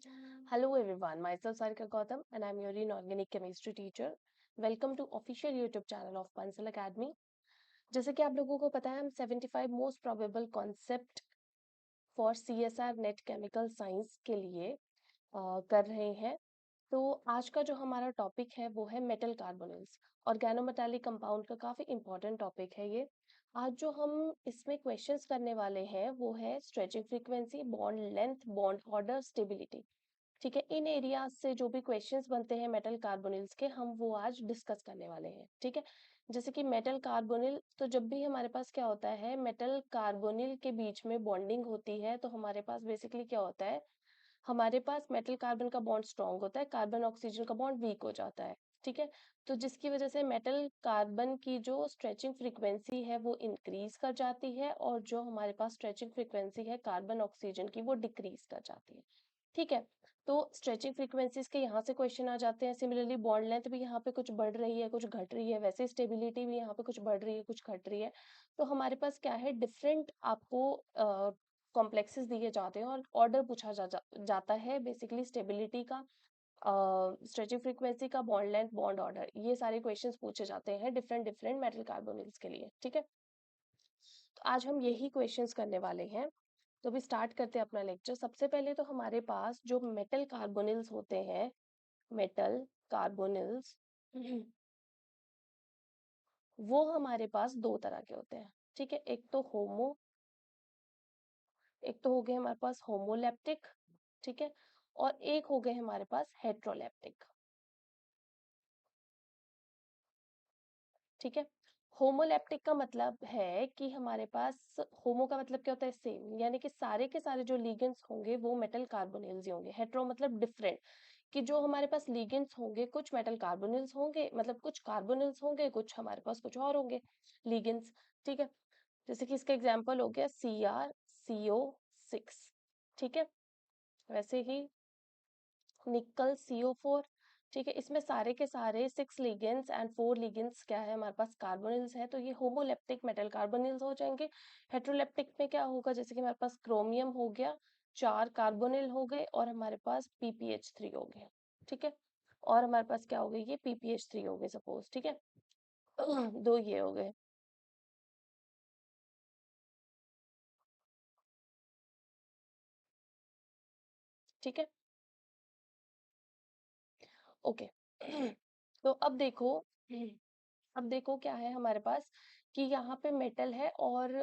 Hello everyone, myself Sarika Gautam and I'm your inorganic chemistry teacher. Welcome to official YouTube channel of Pansal Academy. जैसे कि आप लोगों को पता है हम 75 most probable concept for CSR net chemical science के लिए कर रहे हैं। तो आज का जो हमारा टॉपिक है वो है मेटल कार्बोनिल्स। ऑर्गेनोमेटालिक कंपाउंड का काफी इंपॉर्टेंट टॉपिक है ये। आज जो हम इसमें क्वेश्चंस करने वाले हैं वो है stretching frequency, bond length, bond order, stability. ठीक है, इन एरियाज से जो भी क्वेश्चंस बनते हैं मेटल कार्बोनिल्स के हम वो आज डिस्कस करने वाले हैं। ठीक है, जैसे कि मेटल कार्बोनिल, तो जब भी हमारे पास क्या होता है मेटल कार्बोनिल के बीच में बॉन्डिंग होती है तो हमारे पास बेसिकली क्या होता है, हमारे पास मेटल कार्बन का बॉन्ड स्ट्रांग होता है, कार्बन ऑक्सीजन का बॉन्ड वीक हो जाता है। ठीक है, तो जिसकी वजह से मेटल कार्बन की जो स्ट्रेचिंग फ्रीक्वेंसी है वो इंक्रीज कर जाती है और जो हमारे पास स्ट्रेचिंग फ्रीक्वेंसी है कार्बन ऑक्सीजन की वो डिक्रीज कर जाती है। ठीक है, तो स्ट्रेचिंग फ्रीक्वेंसीज के यहाँ से क्वेश्चन आ जाते हैं। सिमिलरली बॉन्ड लेंथ भी यहाँ पे कुछ बढ़ रही है कुछ घट रही है, वैसे स्टेबिलिटी भी यहाँ पे कुछ बढ़ रही है कुछ घट रही है। तो हमारे पास क्या है, डिफरेंट आपको कॉम्प्लेक्सेस दिए जाते हैं और ऑर्डर पूछा जाता है बेसिकली स्टेबिलिटी का, स्ट्रेचिंग फ्रीक्वेंसी का, बॉन्ड लेंथ, बॉन्ड ऑर्डर, ये सारे क्वेश्चंस पूछे जाते हैं डिफरेंट डिफरेंट मेटल कार्बोनिल्स के लिए। ठीक है, तो आज हम यही क्वेश्चंस करने वाले हैं। तो अभी स्टार्ट करते हैं अपना लेक्चर। सबसे पहले तो हमारे पास जो मेटल कार्बोनिल्स होते हैं, मेटल कार्बोनिल्स वो हमारे पास दो तरह के होते हैं। ठीक है, एक तो हो गए हमारे पास होमोलैप्टिक। ठीक है, और एक हो गए हमारे पास हेट्रोलैप्टिक। ठीक है, होमोलैप्टिक का मतलब है कि हमारे पास, होमो का मतलब क्या होता है, सेम, यानी कि सारे के सारे जो लिगेंड्स होंगे वो मेटल कार्बोनिल्स ही होंगे। हेट्रो मतलब डिफरेंट, कि जो हमारे पास लिगेंड्स होंगे कुछ मेटल कार्बोनिल्स होंगे, मतलब कुछ कार्बोनिल्स होंगे, कुछ हमारे पास कुछ और होंगे लिगेंड्स। ठीक है, जैसे कि इसका एग्जांपल हो गया CrCO6। ठीक है, वैसे ही निकल CO4। ठीक है, इसमें सारे के सारे 6 लिगेंड्स एंड 4 लिगेंड्स क्या है हमारे पास, कार्बोनिल्स है, तो ये होमोलेप्टिक मेटल कार्बोनिल्स हो जाएंगे। हेट्रोलेप्टिक में क्या होगा, जैसे कि हमारे पास क्रोमियम हो गया, 4 कार्बोनिल हो गए और हमारे पास PPH3 हो गए। ठीक है, और हमारे पास क्या हो गए, ये PPH3 हो गए सपोज। ठीक है, दो ये हो गए। ठीक है, ओके। तो अब देखो क्या है हमारे पास, कि यहाँ पे मेटल है और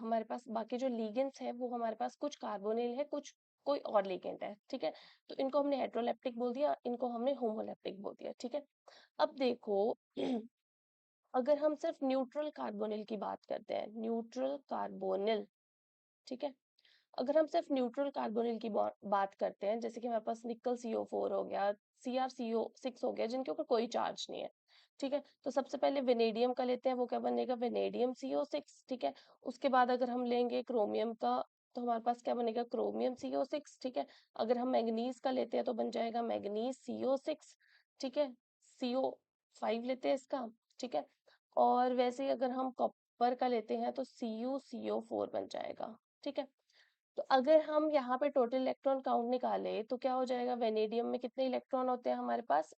हमारे पास बाकी जो लिगेंड्स है वो हमारे पास कुछ कार्बोनिल है कुछ कोई और लिगेंड है। ठीक है, तो इनको हमने हेट्रोलेप्टिक बोल दिया, इनको हमने होमोलेप्टिक बोल दिया। ठीक है, अब देखो अगर हम सिर्फ न्यूट्रल कार्बोनिल की बात करते हैं, न्यूट्रल कार्बोनिल। ठीक है, अगर हम सिर्फ न्यूट्रल कार्बोनिल की बात करते हैं, जैसे कि हमारे पास निकल CO4 हो गया, CrCO6 हो गया, जिनके ऊपर कोई चार्ज नहीं है। ठीक है, तो सबसे पहले वेनेडियम का लेते हैं, वो क्या बनेगा, वेनेडियम CO6। ठीक है, उसके बाद अगर हम लेंगे क्रोमियम का तो हमारे पास क्या बनेगा, क्रोमियम CO6। ठीक है, अगर हम मैग्नीज का लेते हैं तो बन जाएगा मैग्नीज CO6। ठीक है, CO5 लेते हैं इसका। ठीक है, और वैसे ही अगर हम कॉपर का लेते हैं तो CuCO4 बन जाएगा। ठीक है, तो अगर हम यहाँ पे टोटल इलेक्ट्रॉन काउंट निकाले तो क्या हो जाएगा, वेनेडियम में कितने इलेक्ट्रॉन होते हैं हमारे पास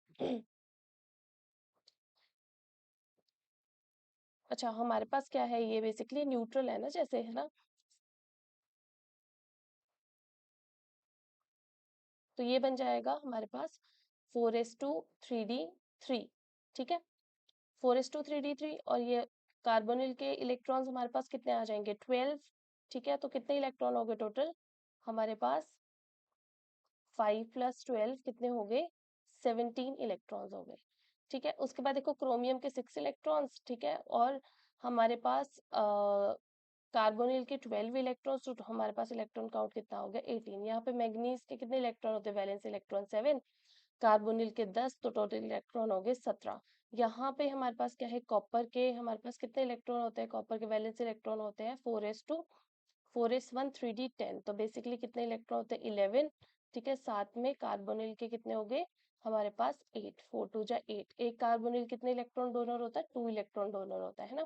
अच्छा, हमारे पास क्या है, ये बेसिकली न्यूट्रल है ना, जैसे है ना, तो ये बन जाएगा हमारे पास 4s2 3d3। ठीक है, 4s2 3d3, और ये कार्बोनिल के इलेक्ट्रॉन्स हमारे पास कितने आ जाएंगे, 12। ठीक है, तो कितने इलेक्ट्रॉन हो गए टोटल हमारे पास, 5 + 12 कितने हो गए, 17 इलेक्ट्रॉन्स हो गए। ठीक है, उसके बाद देखो क्रोमियम के 6 इलेक्ट्रॉन्स। ठीक है, और हमारे पास कार्बोनिल के 12 इलेक्ट्रॉन्स, तो हमारे पास इलेक्ट्रॉन काउंट कितना हो गया, 18। यहाँ पे मैग्नीज के कितने इलेक्ट्रॉन होते हैं, वैलेंस इलेक्ट्रॉन 7, कार्बोनिल के 10, तो टोटल इलेक्ट्रॉन हो गए 17। यहाँ पे हमारे पास क्या है, कॉपर के हमारे पास कितने इलेक्ट्रॉन होते हैं, कॉपर के वैलेंस इलेक्ट्रॉन होते हैं 4s1 3d10, तो बेसिकली कितने इलेक्ट्रॉन होते हैं, 11। ठीक है, साथ में कार्बोनिल के कितने हो गए हमारे पास 8, 4 2 8। एक कार्बोनिल कितने इलेक्ट्रॉन डोनर होता है, 2 इलेक्ट्रॉन डोनर होता है ना,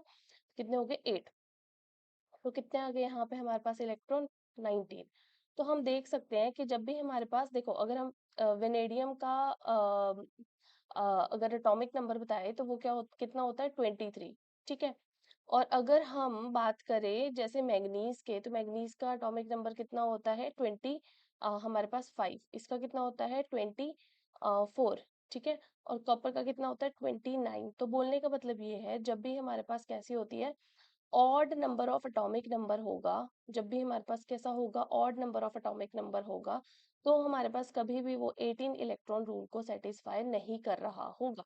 कितने हो गए 8। तो कितने आ गए यहाँ पे हमारे पास इलेक्ट्रॉन, 19। तो हम देख सकते हैं कि जब भी हमारे पास देखो, अगर हम वेनेडियम का अगर एटॉमिक नंबर बताए तो वो कितना होता है 23, ठीक है। और अगर हम बात करें जैसे मैग्नीज के, तो मैग्नीज का एटॉमिक नंबर कितना होता है 20, हमारे पास 5, इसका कितना होता है 24, ठीक है। और कॉपर का कितना होता है 29। तो बोलने का मतलब ये है, जब भी हमारे पास कैसी होती है, odd number of atomic number होगा, जब भी हमारे पास कैसा होगा, odd number of atomic number होगा, तो हमारे पास कभी भी वो 18 इलेक्ट्रॉन रूल को सेटिस्फाई नहीं कर रहा होगा।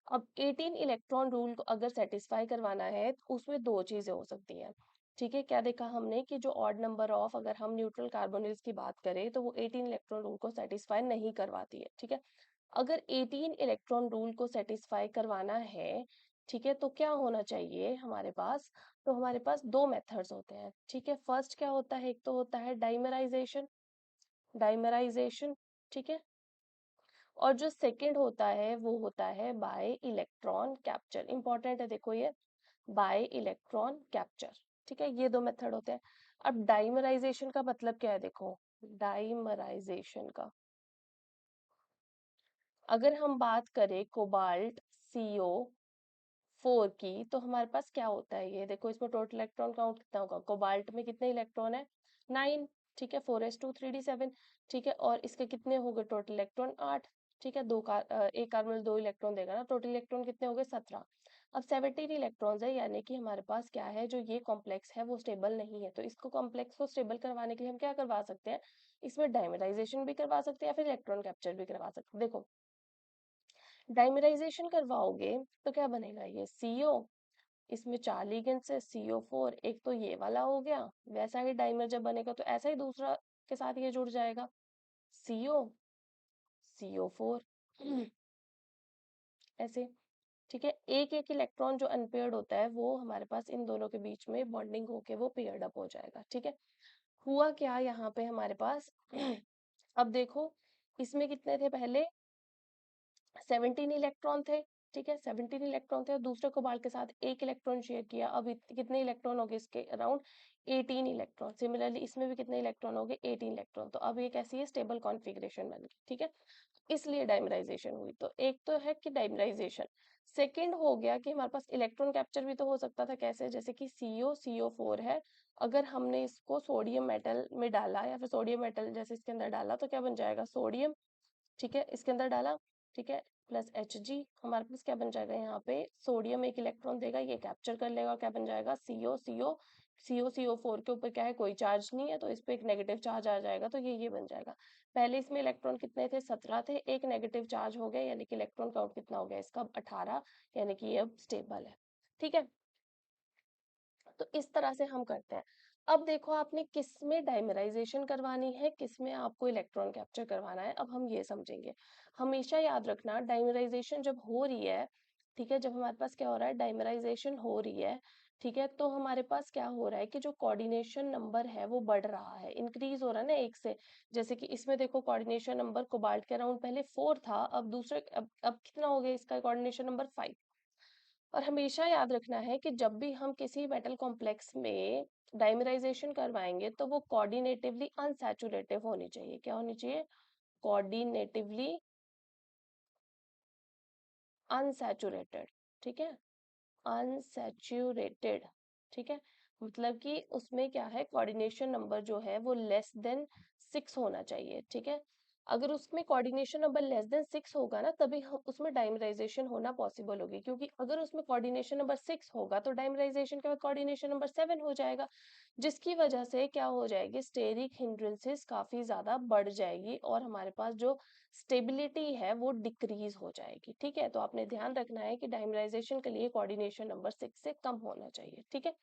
अब 18 इलेक्ट्रॉन रूल को अगर सेटिस्फाई करवाना है तो उसमें दो चीजें हो सकती हैं, ठीक है। क्या देखा हमने कि जो ऑड नंबर ऑफ, अगर हम न्यूट्रल कार्बोनिल्स की बात करें तो वो 18 इलेक्ट्रॉन रूल को सेटिस्फाई नहीं करवाती है, ठीक है। अगर 18 इलेक्ट्रॉन रूल को सेटिस्फाई करवाना है, ठीक है, तो क्या होना चाहिए हमारे पास, तो हमारे पास दो मेथड्स होते हैं, ठीक है। फर्स्ट क्या होता है, एक तो होता है डाइमराइजेशन, डाइमराइजेशन, ठीक है। और जो सेकंड होता है वो होता है बाय इलेक्ट्रॉन कैप्चर। इंपॉर्टेंट है देखो ये, बाय इलेक्ट्रॉन कैप्चर, ठीक है। ये दो मेथड होते हैं। अब डाइमराइजेशन का मतलब क्या है, देखो डाइमराइजेशन का, अगर हम बात करें कोबाल्ट CO4 की, तो हमारे पास क्या होता है, ये देखो इसमें टोटल इलेक्ट्रॉन काउंट कितना होगा, कोबाल्ट में कितने इलेक्ट्रॉन है 9, ठीक है, 4s2 3d7, ठीक है। और इसके कितने हो गए टोटल इलेक्ट्रॉन 8, ठीक है। एक कार्बन 2 इलेक्ट्रॉन देगा ना, टोटल इलेक्ट्रॉन कितने हो गए 17। अब 17 इलेक्ट्रॉन्स है, यानी कि हमारे पास क्या है, जो ये कॉम्प्लेक्स है वो स्टेबल नहीं है, तो इसको कॉम्प्लेक्स को स्टेबल करवाने के लिए हम क्या करवा सकते हैं, इसमें डायमेराइजेशन भी करवा सकते हैं या फिर इलेक्ट्रॉन कैप्चर भी करवा सकते हैं। देखो डाइमराइजेशन करवाओगे तो क्या बनेगा, ये CO, इसमें 4 लिगेंड से CO4, एक तो ये वाला हो गया, वैसा ही डाइमर जब बनेगा तो ऐसा ही दूसरा के साथ ये जुड़ जाएगा, CO CO4 ऐसे, ठीक है। एक एक इलेक्ट्रॉन जो अनपेयर्ड होता है वो हमारे पास इन दोनों के बीच में बॉन्डिंग होके वो पेयर्ड अप हो जाएगा, ठीक है। हुआ क्या यहाँ पे हमारे पास अब देखो, इसमें कितने थे पहले, 17 इलेक्ट्रॉन थे, ठीक है, 17 इलेक्ट्रॉन थे, और दूसरे कोबाल्ट के साथ एक इलेक्ट्रॉन शेयर किया। अब कितने इलेक्ट्रॉन हो गए इसके अराउंड 18 इलेक्ट्रॉन। सिमिलरली इसमें भी कितने इलेक्ट्रॉन हो गए 18 इलेक्ट्रॉन। तो अब ये कैसी है, स्टेबल कॉन्फ़िगरेशन बन गई, ठीक है। इसलिए डाइमराइजेशन हुई। तो एक तो है कि डाइमराइजेशन, सेकंड हो गया कि हमारे पास इलेक्ट्रॉन कैप्चर भी तो हो सकता था, कैसे, जैसे कि CO4 है, अगर हमने इसको सोडियम मेटल में डाला या फिर सोडियम मेटल जैसे इसके अंदर डाला तो क्या बन जाएगा, सोडियम, ठीक है, इसके अंदर डाला, ठीक है, प्लस Hg, हमारे पास क्या बन जाएगा, यहाँ पे सोडियम एक इलेक्ट्रॉन देगा, ये कैप्चर कर लेगा, क्या बन जाएगा CO4 के ऊपर क्या है, कोई चार्ज नहीं है, तो इस पे एक नेगेटिव चार्ज आ जाएगा, तो ये बन जाएगा। पहले इसमें इलेक्ट्रॉन कितने थे, 17 थे, एक नेगेटिव चार्ज हो गया, यानी कि इलेक्ट्रॉन काउंट कितना हो गया इसका 18, यानी कि ये अब स्टेबल है, ठीक है। तो इस तरह से हम करते हैं। अब देखो आपने किस में डाइमराइजेशन करवानी है, किस में आपको इलेक्ट्रॉन कैप्चर करवाना है, अब हम ये समझेंगे। हमेशा याद रखना, डाइमराइजेशन जब हो रही है, ठीक है, जब हमारे पास क्या हो रहा है, डाइमराइजेशन हो रही है, ठीक है, तो हमारे पास क्या हो रहा है कि जो कोऑर्डिनेशन नंबर है वो बढ़ रहा है, इंक्रीज हो रहा है ना एक से। जैसे कि इसमें देखो कोऑर्डिनेशन नंबर कोबाल्ट के अराउंड पहले 4 था, अब दूसरे अब कितना हो गया इसका कोऑर्डिनेशन नंबर 5। और हमेशा याद रखना है कि जब भी हम किसी मेटल कॉम्प्लेक्स में डाइमराइजेशन करवाएंगे तो वो कोऑर्डिनेटिवली अनसैचुरेटिव होनी चाहिए, क्या होनी चाहिए, कोऑर्डिनेटिवली अनसैचुरेटेड, ठीक है, अनसैचुरेटेड, ठीक है। मतलब कि उसमें क्या है, कोऑर्डिनेशन नंबर जो है वो लेस देन 6 होना चाहिए, ठीक है। अगर उसमें कोऑर्डिनेशन नंबर लेस देन 6 होगा ना, तभी हम उसमें डाइमराइजेशन होना पॉसिबल होगी, क्योंकि अगर उसमें कोऑर्डिनेशन नंबर 6 होगा तो डाइमराइजेशन के बाद कोऑर्डिनेशन नंबर 7 हो जाएगा, जिसकी वजह से क्या हो जाएगी, स्टेरिक हिंड्रेंसेस काफी ज्यादा बढ़ जाएगी और हमारे पास जो स्टेबिलिटी है वो डिक्रीज हो जाएगी, ठीक है। तो आपने ध्यान रखना है कि डाइमराइजेशन के लिए कोऑर्डिनेशन नंबर 6 से कम होना चाहिए, ठीक है।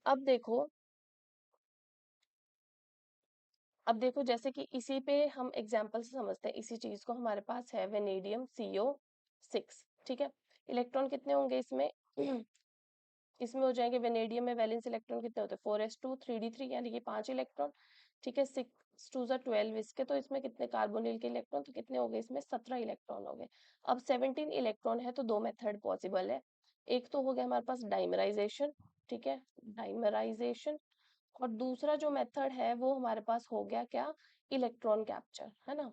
अब देखो, अब देखो जैसे कि इसी पे हम एग्जांपल से समझते हैं इसी चीज को, हमारे पास है वेनेडियम CO6, ठीक है। इलेक्ट्रॉन कितने होंगे इसमें इसमें हो जाएंगे, वेनेडियम में वैलेंस इलेक्ट्रॉन कितने होते हैं 4s2 3d3, यानी कि 5 इलेक्ट्रॉन, ठीक है। 6 2 12 इसके, तो इसमें कितने कार्बोनिल के इलेक्ट्रॉन, तो कितने हो गए इसमें 17 इलेक्ट्रॉन हो गए। अब 17 इलेक्ट्रॉन है तो दो मेथड पॉसिबल है, एक तो हो गया हमारे पास डाइमराइजेशन, ठीक है, डाइमराइजेशन, और दूसरा जो मेथड है वो हमारे पास हो गया क्या, इलेक्ट्रॉन कैप्चर, है ना,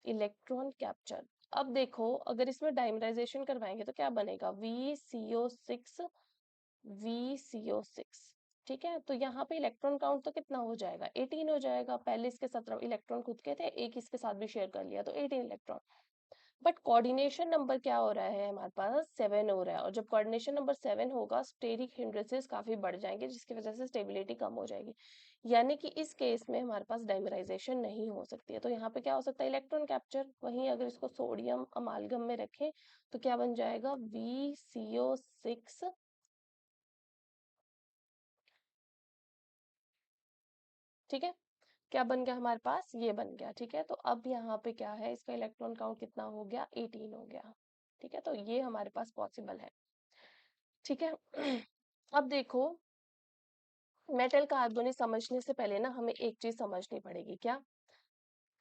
इलेक्ट्रॉन कैप्चर। अब देखो अगर इसमें डाइमराइजेशन करवाएंगे तो क्या बनेगा, VCO6 VCO6, ठीक है। तो यहाँ पे इलेक्ट्रॉन काउंट तो कितना हो जाएगा, 18 हो जाएगा। पहले इसके 17 इलेक्ट्रॉन खुद के थे, एक इसके साथ भी शेयर कर लिया तो 18 इलेक्ट्रॉन। बट कोऑर्डिनेशन नंबर क्या हो रहा है हमारे पास, 7 हो रहा है। और जब कोऑर्डिनेशन नंबर 7 होगा, स्टेरिक हिंड्रेसेस काफी बढ़ जाएंगे, जिसकी वजह से स्टेबिलिटी कम हो जाएगी। यानी कि इस केस में हमारे पास डाइमराइजेशन नहीं हो सकती है। तो यहाँ पे क्या हो सकता है, इलेक्ट्रॉन कैप्चर। वहीं अगर इसको सोडियम अमालगम में रखें तो क्या बन जाएगा, VCO6, ठीक है। क्या बन गया हमारे पास, ये बन गया, ठीक है। तो अब यहाँ पे क्या है, इसका इलेक्ट्रॉन काउंट कितना हो गया, 18 हो गया, ठीक है। तो ये हमारे पास पॉसिबल है, ठीक है। अब देखो, मेटल कार्बोनिक समझने से पहले ना हमें एक चीज समझनी पड़ेगी, क्या,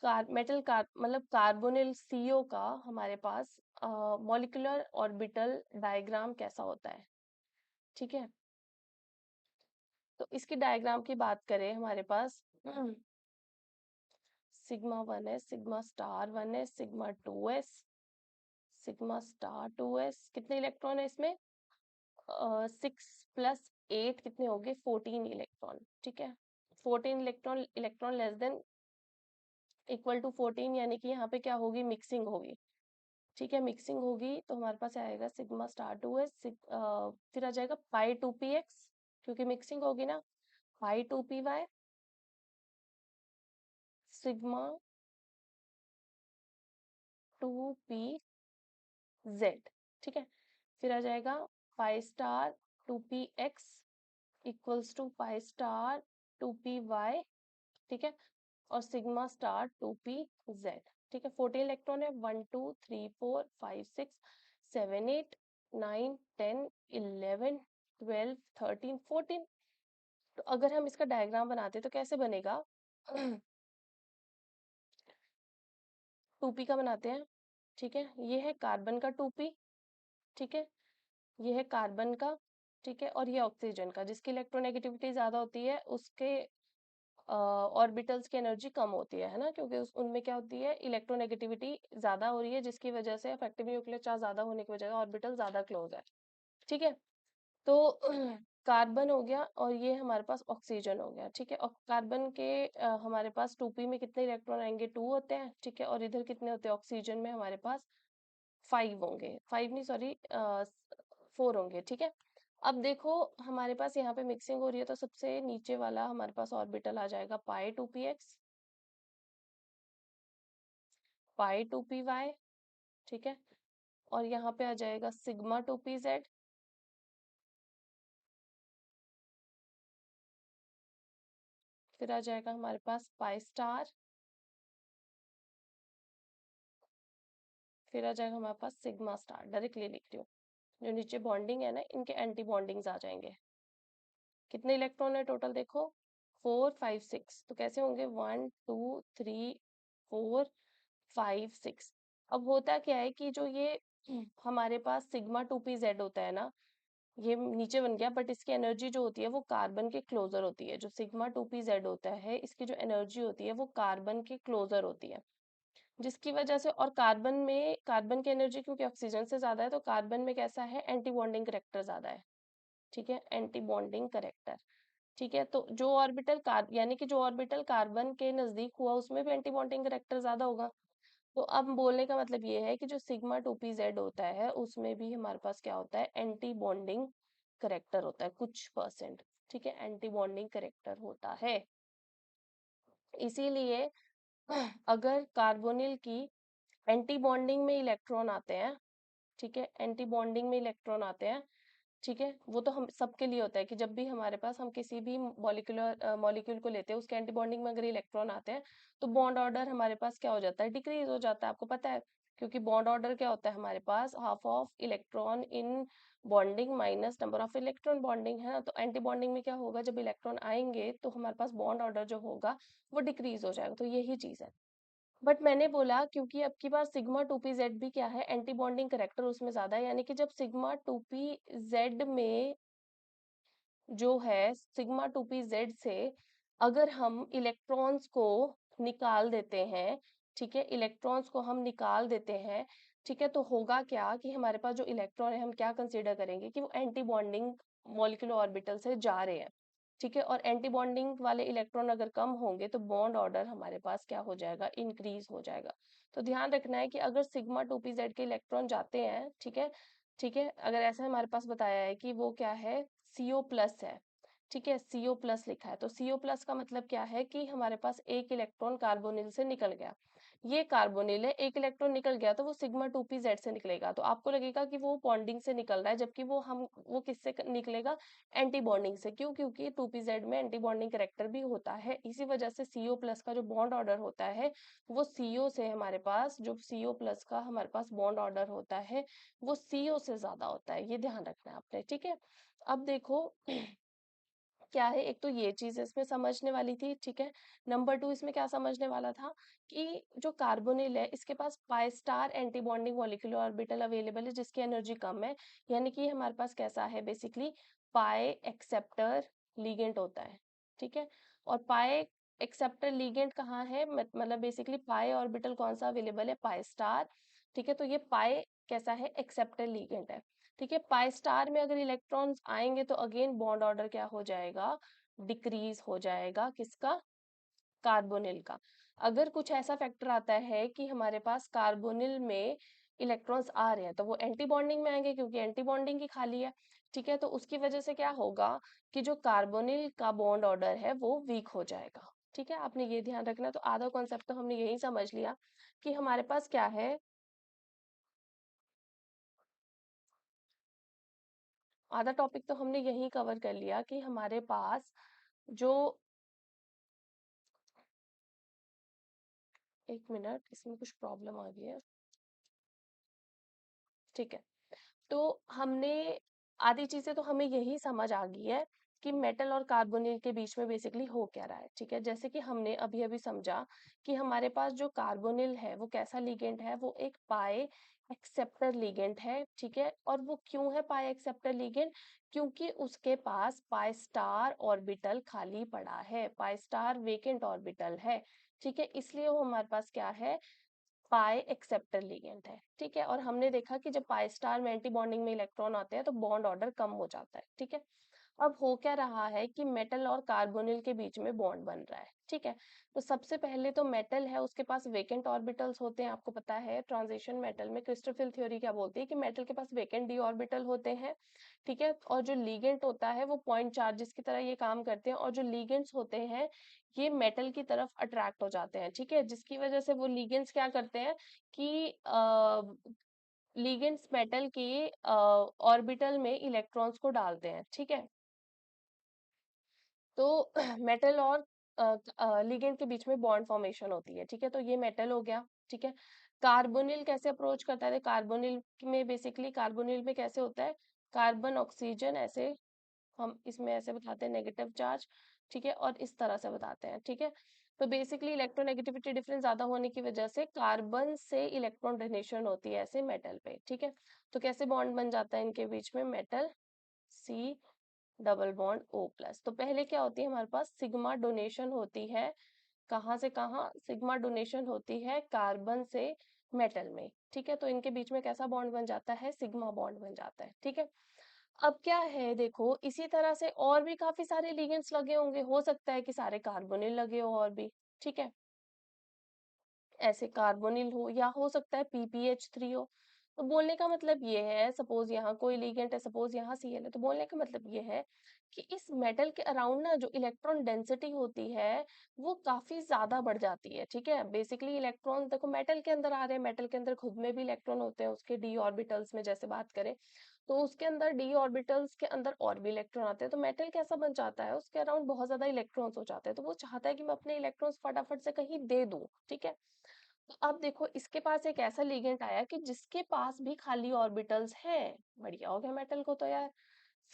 मेटल मतलब कार्बोनिल CO का हमारे पास मॉलिक्यूलर ऑर्बिटल डायग्राम कैसा होता है, ठीक है। तो इसकी डायग्राम की बात करें हमारे पास सिग्मा 1 है, सिग्मा स्टार 1 है, sigma 2s, sigma star 2s, कितने इलेक्ट्रॉन है इसमें, 6 + 8 कितने हो गए, 14 इलेक्ट्रॉन, ठीक है। 14 electron, electron less than equal to 14, यानी कि यहाँ पे क्या होगी, मिक्सिंग होगी, ठीक है। मिक्सिंग होगी तो हमारे पास आएगा सिग्मा स्टार 2s, फिर आ जाएगा पाई 2px, क्योंकि मिक्सिंग होगी ना, पाई 2py, सिग्मा 2pz, ठीक है। फिर आ जाएगा pi star 2px equals to pi star 2py, ठीक है। और सिग्मा स्टार 2pz, ठीक है। 14 इलेक्ट्रॉन है, 1 2 3 4 5 6 7 8 9 10 11 12 13 14। तो अगर हम इसका डायग्राम बनाते तो कैसे बनेगा, 2p का बनाते हैं, ठीक है। ये है कार्बन का 2p, ठीक है। ये है कार्बन का, ठीक है। और ये ऑक्सीजन का, जिसकी इलेक्ट्रोनेगेटिविटी ज्यादा होती है उसके ऑर्बिटल्स की एनर्जी कम होती है ना, क्योंकि उनमें क्या होती है, इलेक्ट्रोनेगेटिविटी ज्यादा हो रही है, जिसकी वजह से इफेक्टिव न्यूक्लियर चार्ज ज्यादा होने की वजह से ऑर्बिटल ज्यादा क्लोज है, ठीक है। तो कार्बन हो गया और ये हमारे पास ऑक्सीजन हो गया, ठीक है। और कार्बन के हमारे पास 2p में कितने इलेक्ट्रॉन आएंगे, 2 होते हैं, ठीक है। और इधर कितने होते हैं, ऑक्सीजन में हमारे पास 5 होंगे, 5 नहीं सॉरी 4 होंगे, ठीक है। अब देखो हमारे पास यहाँ पे मिक्सिंग हो रही है, तो सबसे नीचे वाला हमारे पास ऑर्बिटल आ जाएगा पाई 2px, पाई 2py, ठीक है। और यहाँ पे आ जाएगा सिग्मा 2pz, फिर आ जाएगा हमारे पास पाई स्टार, फिर आ जाएगा हमारे पास सिग्मा स्टार। डायरेक्टली लिख रही हूँ, जो नीचे बॉन्डिंग है ना, इनके एंटी बॉन्डिंग्स आ जाएंगे। कितने इलेक्ट्रॉन है टोटल देखो, 4 5 6, तो कैसे होंगे, 1 2 3 4 5 6। अब होता क्या है कि जो ये हमारे पास सिग्मा 2pz होता है ना, ये नीचे बन गया, बट इसकी एनर्जी जो होती है वो कार्बन के क्लोजर होती है। जो सिग्मा 2pz होता है, इसकी जो एनर्जी होती है वो कार्बन के क्लोजर होती है, जिसकी वजह से, और कार्बन में, कार्बन की एनर्जी क्योंकि ऑक्सीजन से ज्यादा है, तो कार्बन में कैसा है, एंटी बॉन्डिंग करेक्टर ज्यादा है, ठीक है, एंटी बॉन्डिंग करेक्टर, ठीक है। तो जो ऑर्बिटल यानी कि जो ऑर्बिटल कार्बन के नजदीक हुआ उसमें भी एंटी बॉन्डिंग करेक्टर ज्यादा होगा। तो अब बोलने का मतलब ये है कि जो सिग्मा 2pz होता है उसमें भी हमारे पास क्या होता है, एंटी बॉन्डिंग करेक्टर होता है, कुछ परसेंट, ठीक है, एंटी बॉन्डिंग करेक्टर होता है। इसीलिए अगर कार्बोनिल की एंटी बॉन्डिंग में इलेक्ट्रॉन आते हैं, ठीक है, एंटी बॉन्डिंग में इलेक्ट्रॉन आते हैं, ठीक है। वो तो हम सबके लिए होता है कि जब भी हमारे पास, हम किसी भी मॉलिक्यूल को लेते हैं, उसके एंटी बॉन्डिंग में अगर इलेक्ट्रॉन आते हैं तो बॉन्ड ऑर्डर हमारे पास क्या हो जाता है, डिक्रीज हो जाता है, आपको पता है। क्योंकि बॉन्ड ऑर्डर क्या होता है हमारे पास, half of electron in bonding minus number of electron bonding, है ना। तो एंटी बॉन्डिंग में क्या होगा, जब इलेक्ट्रॉन आएंगे तो हमारे पास बॉन्ड ऑर्डर जो होगा वो डिक्रीज हो जाएगा। तो यही चीज है। बट मैंने बोला क्योंकि अब की बार सिग्मा 2pz भी क्या है, एंटी बॉन्डिंग करेक्टर उसमें ज्यादा है, यानी कि जब सिग्मा 2pz में जो है सिग्मा 2p z से अगर हम इलेक्ट्रॉन्स को निकाल देते हैं, ठीक है, इलेक्ट्रॉन्स को हम निकाल देते हैं, ठीक है, तो होगा क्या कि हमारे पास जो इलेक्ट्रॉन है हम क्या कंसीडर करेंगे कि वो एंटी बॉन्डिंग मॉलिक्यूलर ऑर्बिटल से जा रहे हैं, ठीक है, और एंटी बॉन्डिंग वाले इलेक्ट्रॉन अगर कम होंगे तो बॉन्ड ऑर्डर हमारे पास क्या हो जाएगा, इंक्रीज हो जाएगा। तो ध्यान रखना है कि अगर सिग्मा 2p z के इलेक्ट्रॉन जाते हैं, ठीक है, ठीक है, अगर ऐसा हमारे पास बताया है कि वो क्या है, CO+ है, ठीक है, CO+ लिखा है, तो CO+ का मतलब क्या है कि हमारे पास एक इलेक्ट्रॉन कार्बोनिल से निकल गया, ये कार्बोनिल है, एक इलेक्ट्रॉन निकल गया तो वो सिग्मा 2p z से निकलेगा, तो आपको लगेगा कि वो बॉन्डिंग से निकल रहा है, जबकि वो किससे निकलेगा, एंटी बॉन्डिंग से। क्यों? क्योंकि 2p z में एंटी बॉन्डिंग करेक्टर भी होता है, इसी वजह से CO+ का जो बॉन्ड ऑर्डर होता है वो CO से, हमारे पास जो CO+ का हमारे पास बॉन्ड ऑर्डर होता है वो CO से ज्यादा होता है, ये ध्यान रखना है आपने, ठीक है। अब देखो क्या है, एक तो ये चीज इसमें समझने वाली थी, ठीक है। नंबर 2 इसमें क्या समझने वाला था कि जो कार्बोनिल है इसके पास pi star anti bonding molecular orbital available है जिसकी एनर्जी कम है, यानी कि हमारे पास कैसा है, बेसिकली पाई एक्सेप्टर लीगेंट होता है, ठीक है। और पाई एक्सेप्टर लीगेंट कहाँ है, मतलब बेसिकली पाई ऑर्बिटल कौन सा अवेलेबल है, पाई स्टार, ठीक है, तो ये पाई कैसा है, एक्सेप्टर लीगेंट है, ठीक है। पाई स्टार में अगर इलेक्ट्रॉन्स आएंगे तो अगेन बॉन्ड ऑर्डर क्या हो जाएगा, डिक्रीज हो जाएगा, किसका, कार्बोनिल का। अगर कुछ ऐसा फैक्टर आता है कि हमारे पास कार्बोनिल में इलेक्ट्रॉन्स आ रहे हैं तो वो एंटी बॉन्डिंग में आएंगे क्योंकि एंटी बॉन्डिंग ही खाली है, ठीक है, तो उसकी वजह से क्या होगा कि जो कार्बोनिल का बॉन्ड ऑर्डर है वो वीक हो जाएगा, ठीक है, आपने ये ध्यान रखना। तो आधा कॉन्सेप्ट तो हमने यही समझ लिया कि हमारे पास क्या है, आधा टॉपिक तो हमने यही कवर कर लिया कि हमारे पास जो, एक मिनट इसमें कुछ प्रॉब्लम आ गई है, ठीक है। तो हमने आधी चीजें तो हमें यही समझ आ गई है कि मेटल और कार्बोनिल के बीच में बेसिकली हो क्या रहा है, ठीक है। जैसे कि हमने अभी अभी समझा कि हमारे पास जो कार्बोनिल है वो कैसा लिगेंड है, वो एक पाई एक्सेप्टर लिगेंड है, ठीक है। और वो क्यों है पाई एक्सेप्टर लिगेंड, क्योंकि उसके पास पाई स्टार ऑर्बिटल खाली पड़ा है, पाई स्टार वेकेंट ऑर्बिटल है, ठीक है, इसलिए वो हमारे पास क्या है, पाई एक्सेप्टर लिगेंड है, ठीक है। और हमने देखा कि जब पाई स्टार में एंटी बॉन्डिंग में इलेक्ट्रॉन आते हैं तो बॉन्ड ऑर्डर कम हो जाता है, ठीक है। अब हो क्या रहा है कि मेटल और कार्बोनिल के बीच में बॉन्ड बन रहा है, ठीक है। तो सबसे पहले तो मेटल है उसके पास वेकेंट ऑर्बिटल्स होते हैं, आपको पता है ट्रांजिशन मेटल में क्रिस्टोफिल थ्योरी क्या बोलती है कि मेटल के पास वेकेंट डी ऑर्बिटल होते हैं, ठीक है। और जो लीगेंट होता है वो पॉइंट चार्जेस की तरह ये काम करते हैं, और जो लीगेंट्स होते हैं ये मेटल की तरफ अट्रैक्ट हो जाते हैं, ठीक है, जिसकी वजह से वो लीगेंट्स क्या करते हैं कि लीगेंट्स मेटल के ऑर्बिटल में इलेक्ट्रॉन्स को डालते हैं, ठीक है। तो मेटल और लिगेंड के बीच में बॉन्ड फॉर्मेशन होती है, ठीक है, तो ये मेटल हो गया, ठीक है। कार्बोनिल कैसे अप्रोच करता है, कार्बोनिल में बेसिकली कार्बोनिल में कैसे होता है, कार्बन ऑक्सीजन ऐसे, हम इसमें ऐसे बताते हैं नेगेटिव चार्ज, ठीक है, और इस तरह से बताते हैं, ठीक है। तो बेसिकली इलेक्ट्रोनेगेटिविटी डिफरेंस ज्यादा होने की वजह से कार्बन से इलेक्ट्रॉन डोनेशन होती है ऐसे मेटल पे, ठीक है। तो कैसे बॉन्ड बन जाता है इनके बीच में, metal C double bond O+। तो पहले क्या होती है हमारे पास, सिग्मा डोनेशन होती है, कहाँ से कहाँ, सिग्मा डोनेशन होती है कार्बन से मेटल में, ठीक है। तो इनके बीच में कैसा बॉन्ड बन जाता है, सिग्मा बॉन्ड बन जाता है, ठीक है। अब क्या है देखो, इसी तरह से और भी काफी सारे लिगेंड्स लगे होंगे, हो सकता है कि सारे कार्बोनिल लगे हो और भी, ठीक है, ऐसे कार्बोनिल हो या हो सकता है PPH3 हो। तो बोलने का मतलब ये है, सपोज यहाँ कोई लिगेंड है, सपोज यहाँ Cl है, तो बोलने का मतलब ये है कि इस मेटल के अराउंड ना जो इलेक्ट्रॉन डेंसिटी होती है वो काफी ज्यादा बढ़ जाती है, ठीक है। बेसिकली इलेक्ट्रॉन देखो मेटल के अंदर आ रहे हैं, मेटल के अंदर खुद में भी इलेक्ट्रॉन होते हैं उसके डी ऑर्बिटल्स में, जैसे बात करें तो उसके अंदर डी ऑर्बिटल्स के अंदर और भी इलेक्ट्रॉन आते हैं, तो मेटल कैसा बन जाता है, उसके अराउंड बहुत ज्यादा इलेक्ट्रॉन्स हो जाते हैं, तो वो चाहता है कि मैं अपने इलेक्ट्रॉन्स फटाफट से कहीं दे दूं, ठीक है। तो अब देखो इसके पास एक ऐसा लिगेंड आया कि जिसके पास भी खाली ऑर्बिटल्स हैं, बढ़िया हो गया मेटल को तो यार।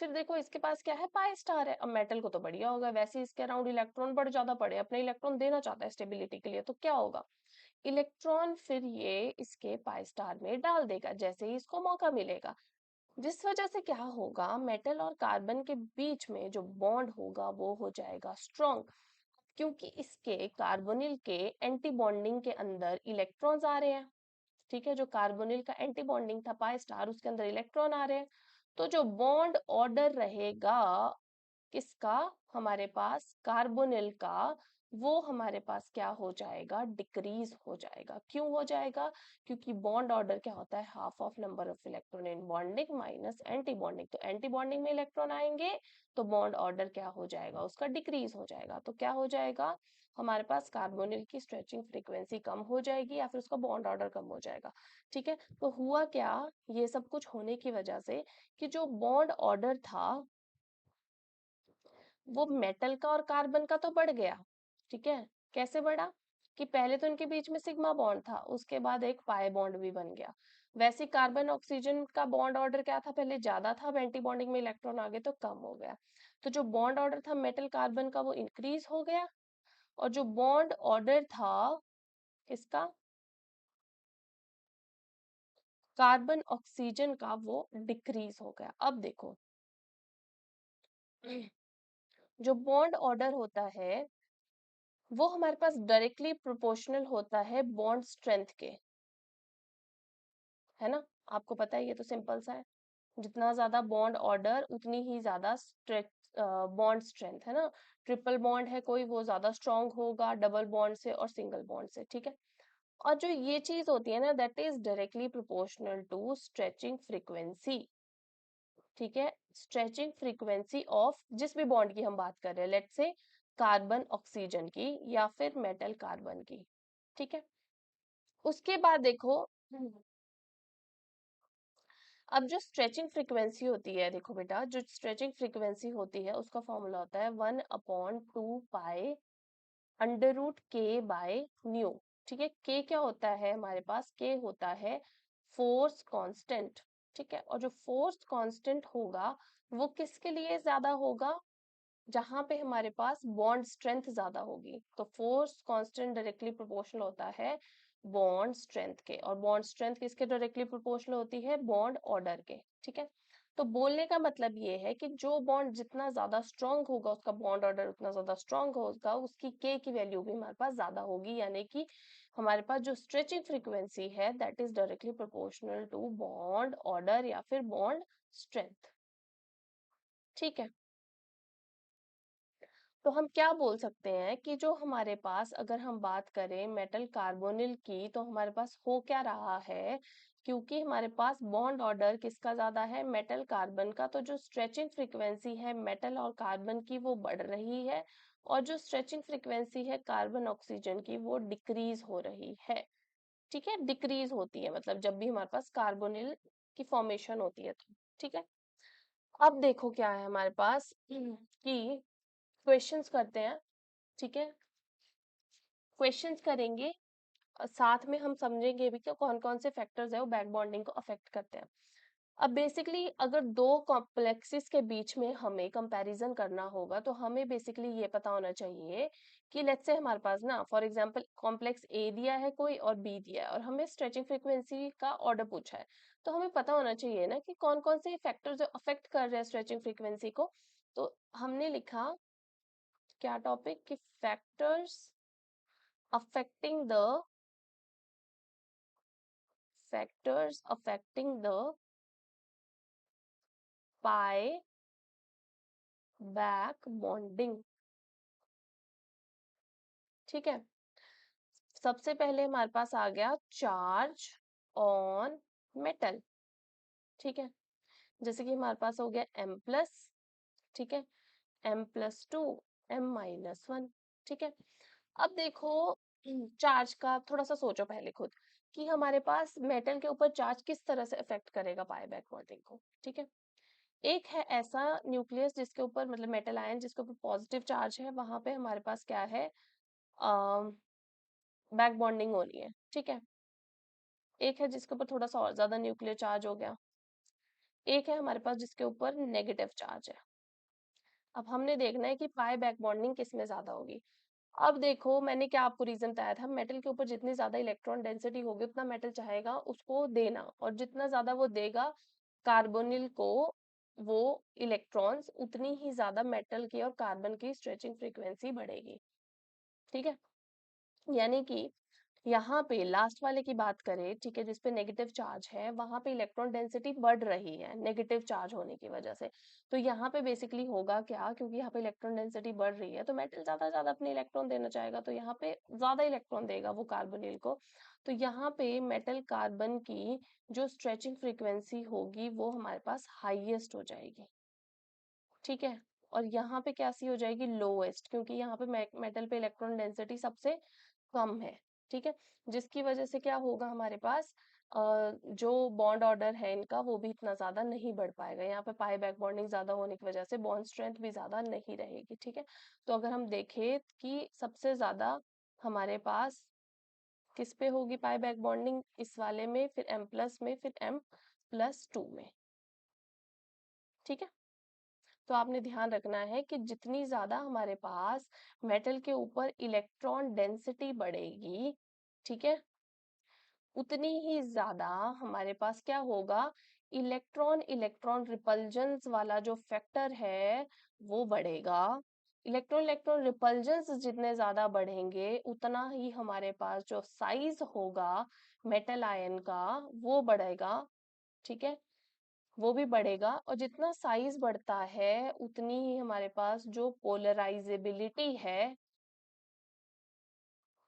फिर देखो इसके पास क्या है, पाई स्टार है, अब मेटल को तो बढ़िया होगा, वैसे ही इसके अराउंड इलेक्ट्रॉन बढ़ ज्यादा पड़े, अपने इलेक्ट्रॉन देना चाहता है स्टेबिलिटी के लिए, तो क्या होगा, इलेक्ट्रॉन फिर ये इसके पाई स्टार में डाल देगा जैसे ही इसको मौका मिलेगा। जिस वजह से क्या होगा, मेटल और कार्बन के बीच में जो बॉन्ड होगा वो हो जाएगा स्ट्रॉन्ग, क्योंकि इसके कार्बोनिल के एंटी बॉन्डिंग के अंदर इलेक्ट्रॉन्स आ रहे हैं। ठीक है, जो कार्बोनिल का एंटी बॉन्डिंग था पाई स्टार, उसके अंदर इलेक्ट्रॉन आ रहे हैं। तो जो बॉन्ड ऑर्डर रहेगा किसका, हमारे पास कार्बोनिल का, वो हमारे पास क्या हो जाएगा, डिक्रीज हो जाएगा। क्यों हो जाएगा, क्योंकि बॉन्ड ऑर्डर क्या होता है, half of number of electron in bonding minus anti bonding. तो एंटी बॉन्डिंग में इलेक्ट्रॉन आएंगे तो बॉन्ड ऑर्डर क्या हो जाएगा, उसका डिक्रीज हो जाएगा। तो क्या हो जाएगा, हमारे पास कार्बोनिल की स्ट्रेचिंग फ्रीक्वेंसी कम हो जाएगी या फिर उसका बॉन्ड ऑर्डर कम हो जाएगा। ठीक है, तो हुआ क्या, ये सब कुछ होने की वजह से कि जो बॉन्ड ऑर्डर था वो मेटल का और कार्बन का तो बढ़ गया। ठीक है, कैसे बढ़ा, कि पहले तो इनके बीच में सिग्मा बॉन्ड था, उसके बाद एक पाई बॉन्ड भी बन गया। वैसे कार्बन ऑक्सीजन का बॉन्ड ऑर्डर क्या था, पहले ज्यादा था, अब एंटी बॉन्डिंग में इलेक्ट्रॉन आ गए तो कम हो गया। तो जो बॉन्ड ऑर्डर था मेटल कार्बन का वो इंक्रीज हो गया, और जो बॉन्ड ऑर्डर था किसका, कार्बन ऑक्सीजन का, वो डिक्रीज हो गया। अब देखो जो बॉन्ड ऑर्डर होता है वो हमारे पास डायरेक्टली प्रोपोर्शनल होता है बॉन्ड स्ट्रेंथ के, है ना। आपको पता है, ये तो सिंपल सा है, जितना ज्यादा बॉन्ड ऑर्डर उतनी ही ज्यादा स्ट्रेच बॉन्ड स्ट्रेंथ, है ना। ट्रिपल बॉन्ड है कोई, वो ज्यादा स्ट्रांग होगा डबल बॉन्ड से और सिंगल बॉन्ड से। ठीक है, और जो ये चीज होती है ना, that is directly proportional to stretching frequency. ठीक है, स्ट्रेचिंग फ्रीक्वेंसी ऑफ जिस भी बॉन्ड की हम बात कर रहे हैं, लेट्स से कार्बन ऑक्सीजन की या फिर मेटल कार्बन की। ठीक है, उसके बाद देखो, अब जो स्ट्रेचिंग फ्रीक्वेंसी होती है, देखो बेटा, जो स्ट्रेचिंग फ्रीक्वेंसी होती है उसका फॉर्मूला होता है 1/2 पाई अंडर रूट के बाय न्यू। ठीक है, के क्या होता है हमारे पास, के होता है फोर्स कांस्टेंट। ठीक है, और जो फोर्स कांस्टेंट होगा वो किसके लिए ज्यादा होगा, जहां पे हमारे पास बॉन्ड स्ट्रेंथ ज्यादा होगी। तो फोर्स कांस्टेंट डायरेक्टली प्रोपोर्शनल होता है बॉन्ड स्ट्रेंथ के, और बॉन्ड स्ट्रेंथ किसके डायरेक्टली प्रोपोर्शनल होती है, बॉन्ड ऑर्डर के। ठीक है, तो बोलने का मतलब ये है कि जो बॉन्ड जितना ज्यादा स्ट्रांग होगा उसका बॉन्ड ऑर्डर उतना ज्यादा स्ट्रांग होगा, उसकी के की वैल्यू भी हमारे पास ज्यादा होगी, यानी कि हमारे पास जो स्ट्रेचिंग फ्रीक्वेंसी है that is directly proportional to bond order या फिर बॉन्ड स्ट्रेंथ। ठीक है, तो हम क्या बोल सकते हैं कि जो हमारे पास, अगर हम बात करें मेटल कार्बोनिल की, तो हमारे पास हो क्या रहा है, क्योंकि हमारे पास बॉन्ड ऑर्डर किसका ज्यादा है, मेटल कार्बन का, तो जो स्ट्रेचिंग फ्रीक्वेंसी है मेटल और कार्बन की वो बढ़ रही है, और जो स्ट्रेचिंग फ्रीक्वेंसी है कार्बन ऑक्सीजन की वो डिक्रीज हो रही है। ठीक है, डिक्रीज होती है मतलब जब भी हमारे पास कार्बोनिल की फॉर्मेशन होती है तो। ठीक है, अब देखो क्या है हमारे पास कि क्वेश्चंस करते हैं। ठीक है, क्वेश्चंस करेंगे और साथ में हम समझेंगे भी कि कौन कौन से फैक्टर्स है वो बैक बॉन्डिंग को अफेक्ट करते हैं। अब बेसिकली अगर दो कॉम्प्लेक्सेस के बीच में हमें कंपैरिजन करना होगा तो हमें बेसिकली ये पता होना चाहिए कि लेट्स से हमारे पास ना फॉर एग्जांपल कॉम्प्लेक्स ए दिया है कोई और बी दिया है और हमें स्ट्रेचिंग फ्रीक्वेंसी का ऑर्डर पूछा है, तो हमें पता होना चाहिए ना कि कौन कौन से फैक्टर्स अफेक्ट कर रहे हैं स्ट्रेचिंग फ्रीक्वेंसी को। तो हमने लिखा क्या टॉपिक, कि factors affecting the factors affecting the pi back bonding। ठीक है, सबसे पहले हमारे पास आ गया चार्ज ऑन मेटल। ठीक है, जैसे कि हमारे पास हो गया M प्लस, ठीक है, M+2, M-1। ठीक है, अब देखो चार्ज का थोड़ा सा सोचो पहले खुद, कि हमारे पास मेटल के ऊपर चार्ज किस तरह से अफेक्ट करेगा पाई बैक बॉन्डिंग को। ठीक है, एक है ऐसा न्यूक्लियस जिसके ऊपर मतलब मेटल आयन जिसके ऊपर पॉजिटिव चार्ज है, वहां पे हमारे पास क्या है, बैक बॉन्डिंग हो रही है। ठीक है, एक है जिसके ऊपर थोड़ा सा और ज्यादा न्यूक्लियर चार्ज हो गया, एक है हमारे पास जिसके ऊपर नेगेटिव चार्ज है। अब हमने देखना है कि पाई बैक बॉन्डिंग किस में ज्यादा होगी। अब देखो मैंने क्या आपको रीजन बताया था, मेटल के ऊपर जितनी ज्यादा इलेक्ट्रॉन डेंसिटी होगी उतना मेटल चाहेगा उसको देना, और जितना ज्यादा वो देगा कार्बोनिल को वो इलेक्ट्रॉन्स उतनी ही ज्यादा मेटल की और कार्बन की स्ट्रेचिंग फ्रीक्वेंसी बढ़ेगी। ठीक है, यानी कि यहाँ पे लास्ट वाले की बात करें, ठीक है, जिसपे नेगेटिव चार्ज है, वहां पे इलेक्ट्रॉन डेंसिटी बढ़ रही है नेगेटिव चार्ज होने की वजह से। तो यहाँ पे बेसिकली होगा क्या, क्योंकि यहाँ पे इलेक्ट्रॉन डेंसिटी बढ़ रही है तो मेटल ज्यादा से ज्यादा अपने इलेक्ट्रॉन देना चाहेगा, तो यहाँ पे ज्यादा इलेक्ट्रॉन देगा वो कार्बोनिल को। तो यहाँ पे मेटल कार्बन की जो स्ट्रेचिंग फ्रीक्वेंसी होगी वो हमारे पास हाईएस्ट हो जाएगी। ठीक है, और यहाँ पे कैसी हो जाएगी, लोएस्ट, क्योंकि यहाँ पे मेटल पे इलेक्ट्रॉन डेंसिटी सबसे कम है। ठीक है, जिसकी वजह से क्या होगा, हमारे पास जो बॉन्ड ऑर्डर है इनका वो भी इतना ज्यादा नहीं बढ़ पाएगा। यहाँ पे पाई बैक बॉन्डिंग ज्यादा होने की वजह से बॉन्ड स्ट्रेंथ भी ज्यादा नहीं रहेगी। ठीक है, तो अगर हम देखें कि सबसे ज्यादा हमारे पास किस पे होगी पाई बैक बॉन्डिंग, इस वाले में, फिर M+ में, फिर M+2 में। ठीक है, तो आपने ध्यान रखना है कि जितनी ज्यादा हमारे पास मेटल के ऊपर इलेक्ट्रॉन डेंसिटी बढ़ेगी, ठीक है, उतनी ही ज्यादा हमारे पास क्या होगा, इलेक्ट्रॉन इलेक्ट्रॉन रिपल्जेंस वाला जो फैक्टर है वो बढ़ेगा। इलेक्ट्रॉन इलेक्ट्रॉन रिपल्जेंस जितने ज्यादा बढ़ेंगे उतना ही हमारे पास जो साइज होगा मेटल आयन का वो बढ़ेगा। ठीक है, वो भी बढ़ेगा, और जितना साइज बढ़ता है उतनी ही हमारे पास जो पोलराइजेबिलिटी है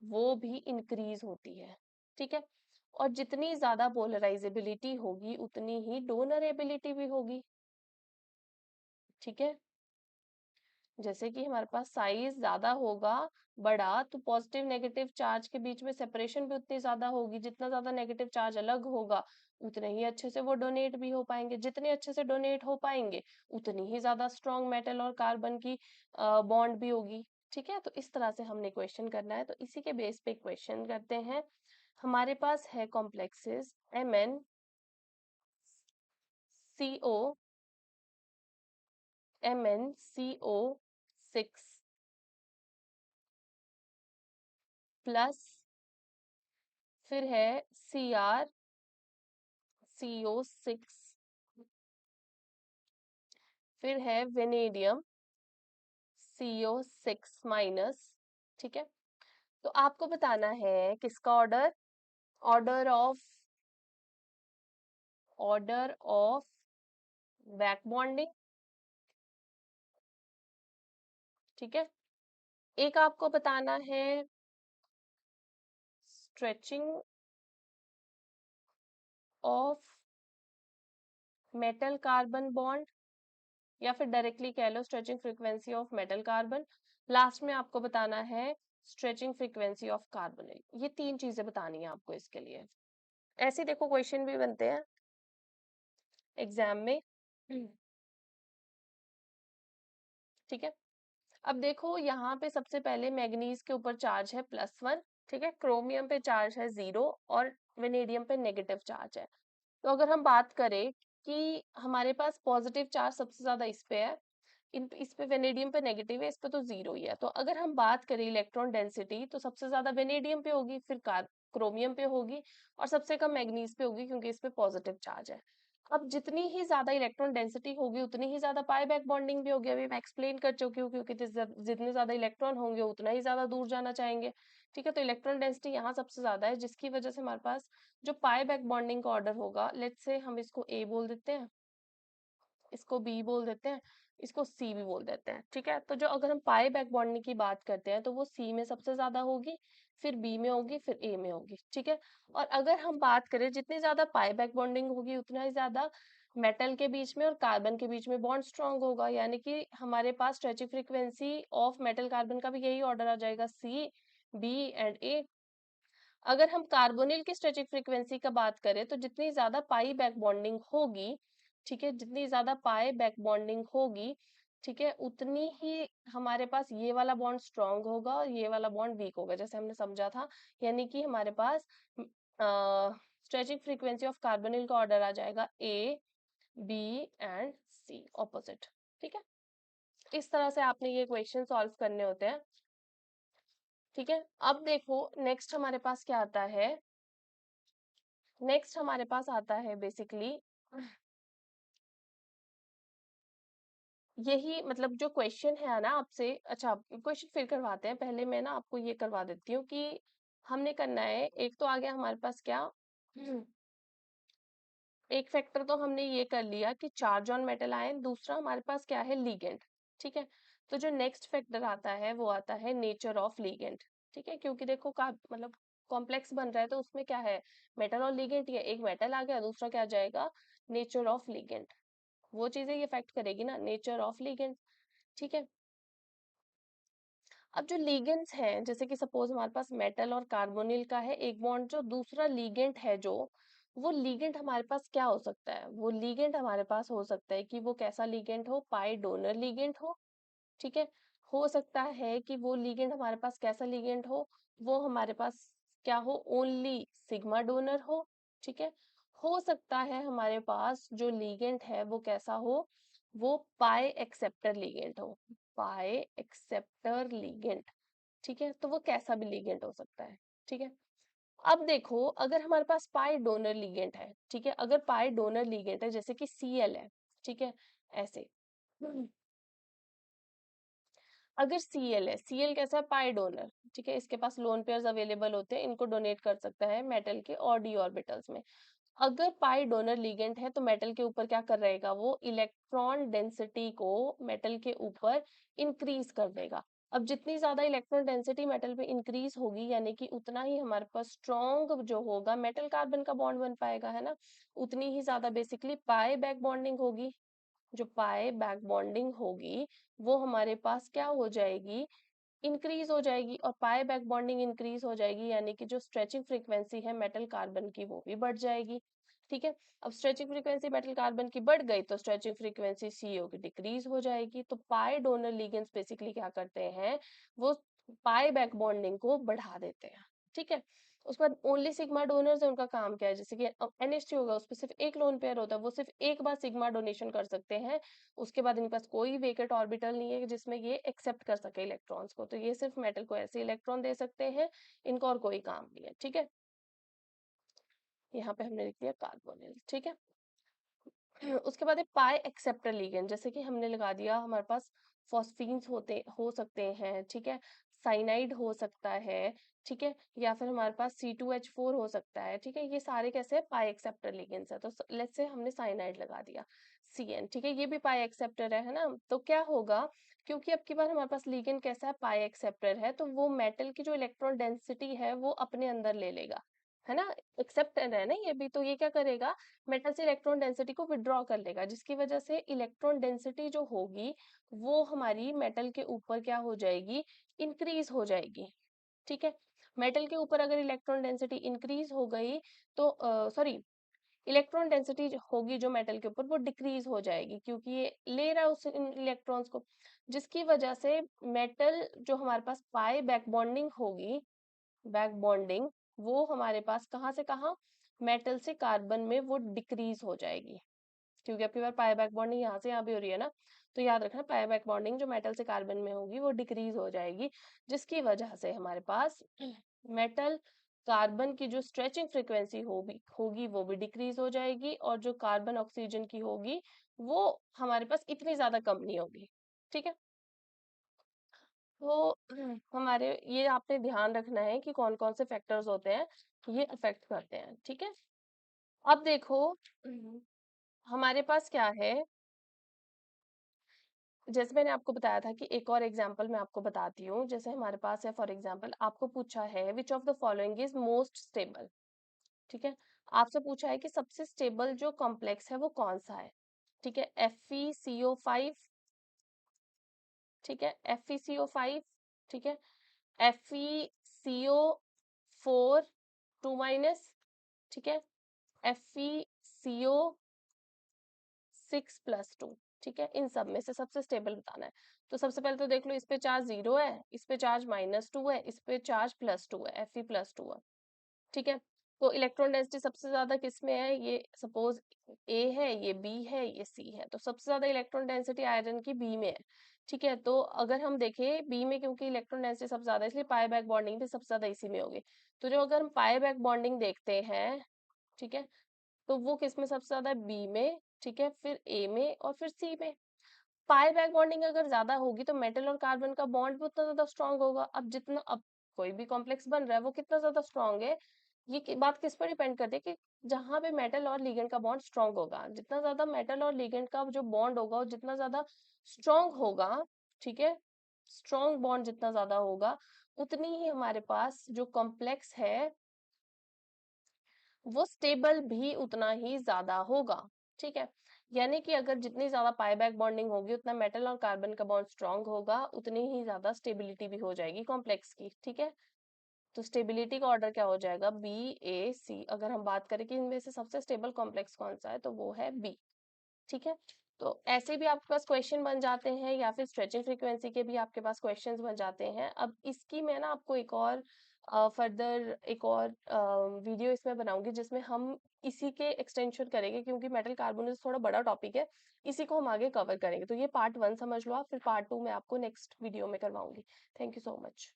वो भी इंक्रीज होती है। ठीक है, और जितनी ज्यादा पोलराइजेबिलिटी होगी उतनी ही डोनरेबिलिटी भी होगी। ठीक है, जैसे कि हमारे पास साइज ज्यादा होगा, बड़ा, तो पॉजिटिव नेगेटिव चार्ज के बीच में सेपरेशन भी उतनी ज्यादा होगी। जितना ज्यादा नेगेटिव चार्ज अलग होगा उतने ही अच्छे से वो डोनेट भी हो पाएंगे। जितने अच्छे से डोनेट हो पाएंगे उतनी ही ज्यादा स्ट्रॉन्ग मेटल और कार्बन की बॉन्ड भी होगी। ठीक है, तो इस तरह से हमने क्वेश्चन करना है, तो इसी के बेस पे क्वेश्चन करते हैं। हमारे पास है कॉम्प्लेक्सेस MnCO MnCO6 प्लस, फिर है CrCO6, फिर है वेनेडियम CO6-। ठीक है, तो आपको बताना है किसका order, order of order of back bonding. ठीक है, एक आपको बताना है stretching of metal carbon bond, या फिर डायरेक्टली कह लो stretching frequency of metal carbon. Last में आपको बताना है स्ट्रेचिंग फ्रीक्वेंसी ऑफ कार्बोनिल। ये तीन चीजें बतानी है आपको इसके लिए। ऐसे देखो क्वेश्चन भी बनते हैं एग्जाम में। ठीक है, अब देखो यहाँ पे सबसे पहले मैग्नीज के ऊपर चार्ज है +1। ठीक है, क्रोमियम पे चार्ज है 0 और वेनेडियम पे नेगेटिव चार्ज है। तो अगर हम बात करें कि हमारे पास पॉजिटिव चार्ज सबसे ज्यादा इस पे है, इस पे वेनेडियम पे नेगेटिव है, इस पे तो 0 ही है। तो अगर हम बात करें इलेक्ट्रॉन डेंसिटी तो सबसे ज्यादा वेनेडियम पे होगी, फिर क्रोमियम पे होगी, और सबसे कम मैग्नीज पे होगी क्योंकि इस पे पॉजिटिव चार्ज है। अब जितनी ही ज्यादा इलेक्ट्रॉन डेंसिटी होगी उतनी ही ज्यादा पाई बैक बॉन्डिंग भी होगी। अभी मैं एक्सप्लेन कर चुकी हूँ, क्योंकि जितने ज्यादा इलेक्ट्रॉन होंगे उतना ही ज्यादा दूर जाना चाहेंगे। ठीक है, तो इलेक्ट्रॉन डेंसिटी यहाँ सबसे ज्यादा है, जिसकी वजह से हमारे पास जो पाई बैक बॉन्डिंग का ऑर्डर होगा, लेट्स से हम इसको A बोल देते हैं, इसको B बोल देते हैं, इसको C भी बोल देते हैं। ठीक है, तो जो अगर हम पाई बैक बॉन्डिंग की बात करते हैं तो वो C में सबसे ज्यादा होगी, फिर B में होगी, फिर A में होगी। ठीक है, और अगर हम बात करें जितनी ज्यादा पाई बैक बॉन्डिंग होगी उतना ही ज्यादा मेटल के बीच में और कार्बन के बीच में बॉन्ड स्ट्रांग होगा, यानी कि हमारे पास stretching frequency of metal carbon का भी यही ऑर्डर आ जाएगा, C, B एंड A। अगर हम कार्बोनिल की स्ट्रेचिंग फ्रीक्वेंसी का बात करें तो जितनी ज्यादा पाई बैक बॉन्डिंग होगी, ठीक है, जितनी ज्यादा पाई बैक बॉन्डिंग होगी, ठीक है, उतनी ही हमारे पास ये वाला बॉन्ड स्ट्रांग होगा और ये वाला बॉन्ड वीक होगा, जैसे हमने समझा था। यानी कि हमारे पास स्ट्रेचिंग फ्रीक्वेंसी ऑफ कार्बोनिल का ऑर्डर आ जाएगा A, B and C opposite. ठीक है, इस तरह से आपने ये क्वेश्चन सॉल्व करने होते हैं। ठीक है, अब देखो नेक्स्ट हमारे पास क्या आता है, नेक्स्ट हमारे पास आता है बेसिकली यही मतलब जो क्वेश्चन है ना आपसे, अच्छा क्वेश्चन फिर करवाते हैं, पहले मैं ना आपको ये करवा देती हूँ कि हमने करना है। एक तो आ गया हमारे पास क्या, एक फैक्टर तो हमने ये कर लिया कि चार्ज ऑन मेटल आयन, दूसरा हमारे पास क्या है, लीगेंड। ठीक है, तो जो नेक्स्ट फैक्टर आता है वो आता है नेचर ऑफ लीगेंड। ठीक है, क्योंकि देखो का मतलब कॉम्प्लेक्स बन रहा है तो उसमें क्या है, मेटल और लीगेंड ही है, एक मेटल आ गया, दूसरा क्या आ जाएगा, नेचर ऑफ लीगेंड। वो चीजें ये फैक्ट करेगी ना, नेचर ऑफ लीगेंड। ठीक है, अब जो लीगेंड्स हैं, जैसे कि सपोज हमारे पास मेटल और कार्बोनिल का है एक बॉन्ड, जो दूसरा लीगेंड है जो, वो लीगेंड हमारे पास क्या हो सकता है, वो लीगेंड हमारे पास हो सकता है कि वो कैसा लीगेंड हो, पाई डोनर लीगेंड हो। ठीक है, हो सकता है कि वो लीगेंड हमारे पास कैसा लीगेंड हो हमारे पास क्या हो, ओनली सिग्मा डोनर हो। ठीक है, हो सकता है हमारे पास जो लीगेंड है वो कैसा हो, वो पाई एक्सेप्टर लीगेंड हो, पाई एक्सेप्टर लीगेंड। ठीक है, तो वो कैसा भी लीगेंड हो सकता है। ठीक है, अब देखो अगर हमारे पास पाई डोनर लीगेंड है, ठीक है, अगर पाई डोनर लीगेंड है जैसे कि Cl है, ठीक है, ऐसे अगर Cl है, Cl कैसा है, पाई डोनर। ठीक है, इसके पास लोन पेयर्स अवेलेबल होते हैं, इनको डोनेट कर सकता है मेटल के और डी ऑर्बिटल्स में। अगर पाई डोनर लिगेंड है तो मेटल के ऊपर क्या कर रहेगा, वो इलेक्ट्रॉन डेंसिटी को मेटल के ऊपर इंक्रीज कर देगा। अब जितनी ज्यादा इलेक्ट्रॉन डेंसिटी मेटल पे इंक्रीज होगी, यानी कि उतना ही हमारे पास स्ट्रॉन्ग जो होगा मेटल कार्बन का बॉन्ड बन पाएगा, है ना, उतनी ही ज्यादा बेसिकली पाई बैक बॉन्डिंग होगी। जो पाई बैक बॉन्डिंग होगी वो हमारे पास क्या हो जाएगी, इंक्रीज हो जाएगी, और पाई बैक बॉन्डिंग इंक्रीज हो जाएगी यानी कि जो स्ट्रेचिंग फ्रीक्वेंसी है मेटल कार्बन की वो भी बढ़ जाएगी। ठीक है, अब स्ट्रेचिंग फ्रीक्वेंसी मेटल कार्बन की बढ़ गई तो स्ट्रेचिंग फ्रीक्वेंसी सीओ की डिक्रीज हो जाएगी। तो पाई डोनर लिगेंड्स बेसिकली क्या करते हैं, वो पाई बैक बॉन्डिंग को बढ़ा देते हैं। ठीक है, उसके बाद ओनली सिग्मा डोनर्स है, उनका काम क्या है, जैसे कि NH3 होगा, उस पर सिर्फ एक लोन पेयर होता है, वो सिर्फ एक बार सिग्मा डोनेशन कर सकते हैं, उसके बाद इनके पास कोई वेकेट ऑर्बिटल नहीं है जिसमें ये एक्सेप्ट कर सके इलेक्ट्रॉन्स को, तो ये सिर्फ मेटल को ऐसे इलेक्ट्रॉन दे सकते हैं, इनका और कोई काम नहीं है। ठीक है, यहाँ पे हमने लिख दिया कार्बोनिल। ठीक है, उसके बाद है पाई एक्सेप्टर लिगेंड, जैसे कि हमने लगा दिया हमारे पास फॉस्फीन्स होते हो सकते हैं, ठीक है, साइनाइड हो सकता है, ठीक है, या फिर हमारे पास C2H4 हो सकता है। ठीक है, ये सारे कैसे है, पाई एक्सेप्टर लिगेंड्स है। तो लेट्स से हमने साइनाइड लगा दिया CN, ठीक है, ये भी पाई एक्सेप्टर है ना, तो क्या होगा, क्योंकि अब की बार हमारे पास लिगेंड कैसा है, पाई एक्सेप्टर है, तो वो मेटल की जो इलेक्ट्रॉन डेंसिटी है वो अपने अंदर ले लेगा, है ना, एक्सेप्टर है ना ये भी, तो ये क्या करेगा, मेटल से इलेक्ट्रॉन डेंसिटी को विड्रॉ कर लेगा, जिसकी वजह से इलेक्ट्रॉन डेंसिटी जो होगी वो हमारी मेटल के ऊपर क्या हो जाएगी, इंक्रीज हो जाएगी। ठीक है, मेटल के ऊपर अगर इलेक्ट्रॉन डेंसिटी इंक्रीज हो गई तो सॉरी, इलेक्ट्रॉन डेंसिटी होगी जो मेटल के ऊपर वो डिक्रीज हो जाएगी, क्योंकि ये ले रहा है उस इलेक्ट्रॉन्स को, जिसकी वजह से मेटल जो हमारे पास पाई बैक बॉन्डिंग होगी, बैक बॉन्डिंग वो हमारे पास कहाँ से कहाँ, मेटल से कार्बन में वो डिक्रीज हो जाएगी, क्योंकि आपकी बार पाई बैक बॉन्डिंग यहाँ से यहाँ भी हो रही है ना, तो याद रखना पाई बैक बॉन्डिंग जो मेटल से कार्बन में होगी वो डिक्रीज हो जाएगी, जिसकी वजह से हमारे पास मेटल कार्बन की जो स्ट्रेचिंग फ्रीक्वेंसी होगी वो भी डिक्रीज हो जाएगी, और जो कार्बन ऑक्सीजन की होगी वो हमारे पास इतनी ज्यादा कम नहीं होगी। ठीक है, तो हमारे ये आपने ध्यान रखना है कि कौन कौन से फैक्टर्स होते हैं ये अफेक्ट करते हैं। ठीक है, अब देखो हमारे पास क्या है, जैसे मैंने आपको बताया था कि एक और एग्जांपल मैं आपको बताती हूँ, जैसे हमारे पास है, फॉर एग्जांपल आपको पूछा है which of the following is most stable. ठीक है, आपसे पूछा है कि सबसे स्टेबल जो कॉम्प्लेक्स है वो कौन सा है। ठीक है, FeCO5, ठीक है, FeCO5, ठीक है, FeCO4 2 ठीक है, FeCO6+2, ठीक है, इन सब में से सबसे स्टेबल बताना है। तो सबसे पहले तो देख लो, इस पे चार्ज 0 है, इस पे चार्ज -2 है, इस पे चार्ज +2 है, Fe+2 है। ठीक है, तो इलेक्ट्रॉन डेंसिटी सबसे ज्यादा किस में है, ये सपोज ए है, ये बी है, ये सी है, तो सबसे ज्यादा इलेक्ट्रॉन डेंसिटी आयरन की बी में है। ठीक है, तो अगर हम देखें बी में, क्योंकि इलेक्ट्रॉन डेंसिटी सबसे ज्यादा है, इसलिए पाई बैक बॉन्डिंग भी सबसे ज्यादा इसी में होगी। तो जो अगर हम पाई बैक बॉन्डिंग देखते हैं, ठीक है, तो वो किस में सबसे ज्यादा है, बी में, ठीक है, फिर ए में और फिर सी में। पाई बैक बॉन्डिंग अगर ज्यादा होगी तो मेटल और कार्बन का बॉन्ड भी उतना ज्यादा स्ट्रांग होगा। अब कोई भी कॉम्प्लेक्स बन रहा है वो कितना ज्यादा स्ट्रांग है, ये बात किस पर डिपेंड करती है कि जहां पे मेटल और लिगेंड का बॉन्ड स्ट्रांग होगा, जितना ज्यादा मेटल और लिगेंड का जो बॉन्ड होगा वो जितना ज्यादा स्ट्रांग होगा, ठीक है, स्ट्रांग बॉन्ड जितना ज्यादा होगा उतनी ही हमारे पास जो कॉम्प्लेक्स है वो स्टेबल भी उतना ही ज्यादा होगा, ठीक है। यानी कि अगर जितनी ज्यादा पाई बैक बॉन्डिंग होगी उतना मेटल और कार्बन का बॉन्ड स्ट्रांग होगा, उतनी ही ज्यादा स्टेबिलिटी भी हो जाएगी कॉम्प्लेक्स की, ठीक है। तो स्टेबिलिटी का ऑर्डर क्या हो जाएगा, BAC। अगर हम बात करें कि इनमें से सबसे स्टेबल कॉम्प्लेक्स कौन सा है तो वो है बी, ठीक है। तो ऐसे भी आपके पास क्वेश्चन बन जाते हैं या फिर स्ट्रेचिंग फ्रीक्वेंसी के भी आपके पास क्वेश्चंस बन जाते हैं। अब इसकी मैं ना आपको एक और फर्दर एक और वीडियो इसमें बनाऊंगी जिसमें हम इसी के एक्सटेंशन करेंगे, क्योंकि मेटल कार्बोनेट थोड़ा बड़ा टॉपिक है, इसी को हम आगे कवर करेंगे। तो ये पार्ट 1 समझ लो आप, फिर पार्ट 2 मैं आपको नेक्स्ट वीडियो में करवाऊंगी। Thank you so much.